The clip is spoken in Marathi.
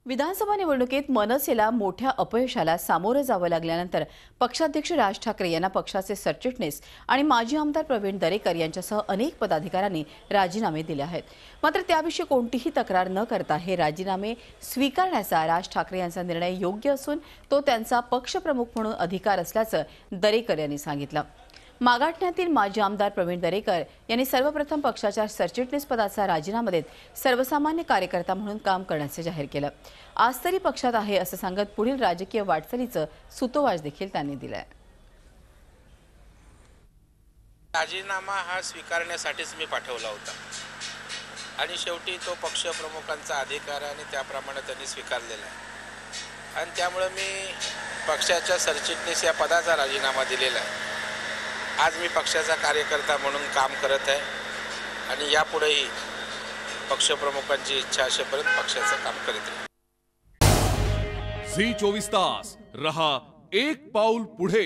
विधानसभा निवडणुकीत मनसेला मोठ्या अपयशाला सामोरं जावं लागल्यानंतर पक्षाध्यक्ष राज ठाकरे यांना पक्षाचे सरचिटणीस आणि माजी आमदार प्रवीण दरेकर यांच्यासह अनेक पदाधिकाऱ्यांनी राजीनामे दिले आहेत। मात्र त्याविषयी कोणतीही तक्रार न करता हे राजीनामे स्वीकारण्याचा राज ठाकरे यांचा निर्णय योग्य असून तो त्यांचा पक्षप्रमुख म्हणून अधिकार असल्याचं दरेकर यांनी सांगितलं। मागाटण्यातील माजी आमदार प्रवीण दरेकर यांनी सर्वप्रथम पक्षाच्या सरचिटणीस पदाचा राजीनामा देत सर्वसामान्य कार्यकर्ता म्हणून काम करण्याचे जाहीर केलं। आज तरी पक्षात आहे असं सांगत पुढील राजकीय वाटचालीचं सुतोवाच देखील त्यांनी दिलाय। राजीनामा हा स्वीकारण्यासाठीच मी पाठवला होता आणि शेवटी तो पक्षप्रमुखांचा अधिकार आहे आणि त्याप्रमाणे त्यांनी स्वीकारलेला आहे आणि त्यामुळे मी पक्षाच्या सरचिटणीस या पदाचा राजीनामा दिलेला आहे। आज मी पक्षाचा कार्यकर्ता म्हणून काम करत आहे आणि यापुढेही पक्षप्रमुखांची इच्छा असेपर्यंत पक्षाचं काम करीत राहील। झी 24 तास रहा एक पाऊल पुढे।